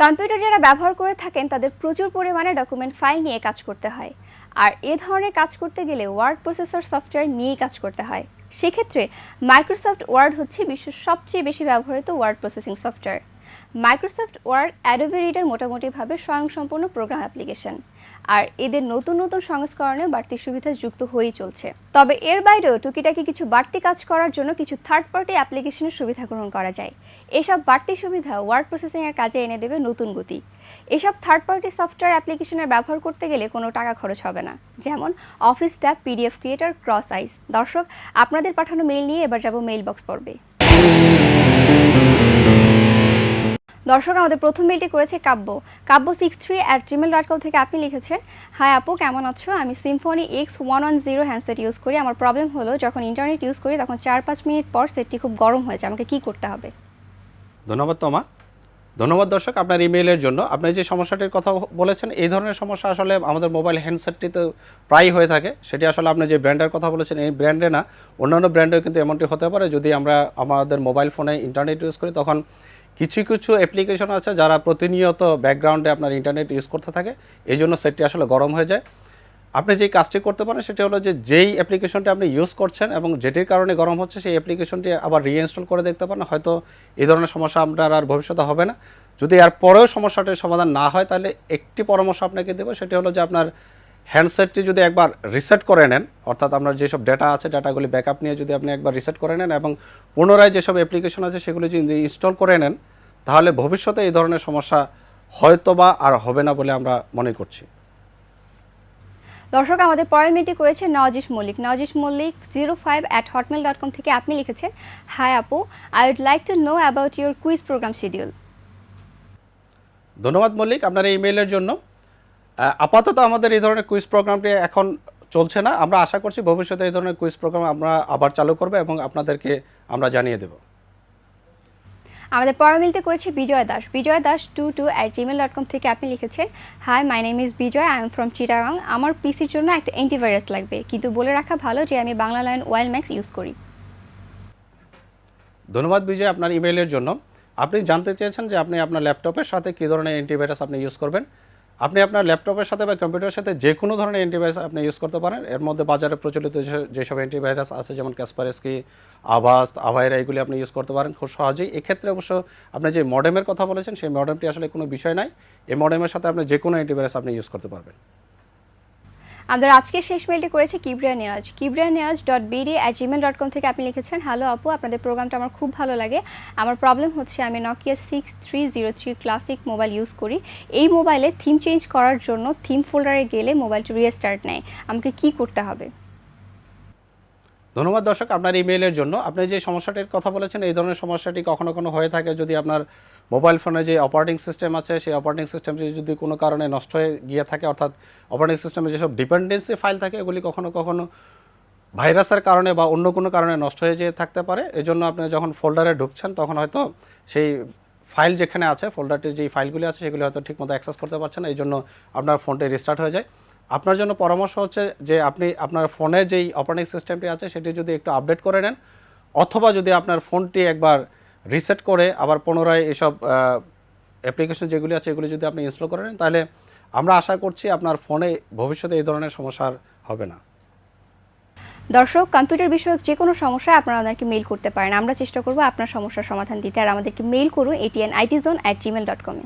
Computer যারা ব্যবহার করে থাকেন তাদের প্রচুর পরিমাণে ডকুমেন্ট ফাইল নিয়ে কাজ করতে হয়, আর এ ধরনের কাজ করতে গেলে ওয়ার্ড প্রসেসর সফটওয়্যার নিয়েই কাজ করতে হয়। সেক্ষেত্রে মাইক্রোসফট ওয়ার্ড হচ্ছে বিশ্বের সবচেয়ে বেশি ব্যবহৃত word processing software. Microsoft Word Adobe Reader মোটামুটিভাবে স্বয়ংসম্পূর্ণ প্রোগ্রাম অ্যাপ্লিকেশন, আর এদের নতুন নতুন সংস্করণে বাড়তি সুবিধা যুক্ত হয়েই চলছে। তবে এর বাইরেও টুকিটাকি কিছু বাড়তি কাজ করার জন্য কিছু থার্ড পার্টি অ্যাপ্লিকেশনের সুবিধা গ্রহণ করা যায়। এসব বাড়তি সুবিধা ওয়ার্ড প্রসেসিংয়ের কাজে এনে দেবে নতুন গতি। এসব থার্ড পার্টি সফটওয়্যার অ্যাপ্লিকেশনের ব্যবহার করতে গেলে কোনো টাকা খরচ হবে না, যেমন office tab, PDF creator, cross ice. দর্শক, আপনাদের পাঠানো মেইল নিয়ে এবার যাব মেইল বক্স পর্বে। দর্শক, আমাদের প্রথম মেইলটি করেছে কাব্য63@gmail.com থেকে। আপনি লিখেছেন, হাই আপু, কেমন আছো? আমি সিম্ফনি X110 হ্যান্ডসেট ইউজ করি। আমার প্রবলেম হলো যখন ইন্টারনেট ইউজ করি তখন 4-5 মিনিট পর সেটটি খুব গরম হয়ে যায়। আমাকে কি করতে হবে? ধন্যবাদ তোমা। ধন্যবাদ দর্শক আপনার ইমেইলের জন্য। আপনি যে সমস্যাটির কথা বলেছেন, এই ধরনের সমস্যা আসলে আমাদের মোবাইল হ্যান্ডসেটটিতে প্রায় হয়ে থাকে। সেটি আসলে আপনি যে ব্র্যান্ডের কথা বলেছেন, এই ব্র্যান্ডে না, অন্যান্য ব্র্যান্ডেও কিন্তু এমনটি হতে পারে। যদি আমরা আমাদের মোবাইল ফোনে ইন্টারনেট ইউজ করি তখন কিছু কিছু অ্যাপ্লিকেশন আছে যারা প্রতিনিয়ত ব্যাকগ্রাউন্ডে আপনার ইন্টারনেট ইউজ করতে থাকে, এই জন্য সেটটি আসলে গরম হয়ে যায়। আপনি যেই কাজটি করতে পারেন সেটি হলো যে যেই অ্যাপ্লিকেশনটি আপনি ইউজ করছেন এবং যেটির কারণে গরম হচ্ছে সেই অ্যাপ্লিকেশনটি আবার রিইনস্টল করে দেখতে পারেন। হয়তো এই ধরনের সমস্যা আপনার আর ভবিষ্যতে হবে না। যদি এর পরেও সমস্যাটির সমাধান না হয় তাহলে একটি পরামর্শ আপনাকে দেবো, সেটি হলো যে আপনার হ্যান্ডসেটটি যদি একবার রিসেট করে নেন, অর্থাৎ আপনার যেসব ডেটা আছে ডাটাগুলি ব্যাকআপ নিয়ে যদি আপনি একবার রিসেট করে নেন এবং পুনরায় যেসব অ্যাপ্লিকেশন আছে সেগুলি যদি ইনস্টল করে নেন, তাহলে ভবিষ্যতে এই ধরনের সমস্যা হয়তোবা আর হবে না বলে আমরা মনে করছি। দর্শক, আমাদের পরের মেইলটি করেছে নওয়াজিশ মল্লিক 05@hotmail.com থেকে। আপনি লিখেছেন, হাই আপু, I would like to know about your quiz program schedule. ধন্যবাদ মল্লিক আপনার এই ইমেইলের জন্য। আপাতত আমাদের এই ধরনের কুইজ প্রোগ্রামটি এখন চলছে না। আমরা আশা করছি ভবিষ্যতে এই ধরনের কুইজ প্রোগ্রাম আমরা আবার চালু করব এবং আপনাদেরকে আমরা জানিয়ে দেব। আমাদের পরের মেইলটি করেছে বিজয় দাস 22@gmail.com থেকে। আপনি লিখেছেন, hi, my name is Bijoy, I am from Chittagong. আমার পিসির জন্য একটা অ্যান্টিভাইরাস লাগবে, কিন্তু বলে রাখা ভালো যে আমি বাংলা লায়ন ওয়াইল ম্যাক্স ইউজ করি। ধন্যবাদ বিজয় আপনার ইমেইলের জন্য। আপনি জানতে চেয়েছেন যে আপনি আপনার ল্যাপটপের সাথে কী ধরনের অ্যান্টিভাইরাস আপনি ইউজ করবেন। আপনি আপনার ল্যাপটপের সাথে বা কম্পিউটারের সাথে যে কোনো ধরনের অ্যান্টিভাইরাস আপনি ইউজ করতে পারেন। এর মধ্যে বাজারে প্রচলিত যেসব অ্যান্টিভাইরাস আছে, যেমন কাসপারস্কি, আভাস্ট, আভাইরা, এগুলি আপনি ইউজ করতে পারেন খুব সহজেই। এক্ষেত্রে অবশ্য আপনি যে মডেমের কথা বলেছেন সেই মডেমটি আসলে কোনো বিষয় নাই। এই মডেমের সাথে আপনি যে কোনো অ্যান্টিভাইরাস আপনি ইউজ করতে পারবেন। আমাদের আজকের শেষ মেইলটি করেছে kibrianiaz.bd@gmail.com থেকে। আপনি লিখেছেন, হ্যালো আপু, আপনাদের প্রোগ্রামটা আমার খুব ভালো লাগে। আমার প্রবলেম হচ্ছে আমি Nokia 6303 ক্লাসিক মোবাইল ইউজ করি। এই মোবাইলে থিম চেঞ্জ করার জন্য থিম ফোল্ডারে গেলে মোবাইলটি রিস্টার্ট নেয়। আমাকে কি করতে হবে? ধন্যবাদ দর্শক আপনার ইমেইলের জন্য। আপনি যে সমস্যাটির কথা বলেছেন, এই ধরনের সমস্যাটি কখনো কোনো হয়ে থাকে যদি আপনার মোবাইল ফোনে যে অপারেটিং সিস্টেম আছে সেই অপারেটিং সিস্টেমটি যদি কোনো কারণে নষ্ট হয়ে গিয়ে থাকে, অর্থাৎ অপারেটিং সিস্টেমে যেসব ডিপেন্ডেন্সি ফাইল থাকে এগুলি কখনো কখনো ভাইরাসের কারণে বা অন্য কোনো কারণে নষ্ট হয়ে যেয়ে থাকতে পারে। এজন্য আপনি যখন ফোল্ডারে ঢুকছেন তখন হয়তো সেই ফাইল যেখানে আছে, ফোল্ডারটির যেই ফাইলগুলি আছে সেগুলি হয়তো ঠিকমতো অ্যাক্সেস করতে পারছেন না, এই জন্য আপনার ফোনটি রিস্টার্ট হয়ে যায়। আপনার জন্য পরামর্শ হচ্ছে যে আপনি আপনার ফোনে যেই অপারেটিং সিস্টেমটি আছে সেটি যদি একটু আপডেট করে নেন, অথবা যদি আপনার ফোনটি একবার রিসেট করে আবার পুনরায় এসব অ্যাপ্লিকেশন যেগুলি আছে এগুলি যদি আপনি ইনস্টল করে নেন, তাহলে আমরা আশা করছি আপনার ফোনে ভবিষ্যতে এই ধরনের সমস্যা হবে না। দর্শক, কম্পিউটার বিষয়ক যে কোনো সমস্যায় আপনারা আমাদেরকে মেইল করতে পারেন। আমরা চেষ্টা করব আপনার সমস্যার সমাধান দিতে। আর আমাদেরকে মেইল করুন atnitzone@gmail.com-এ।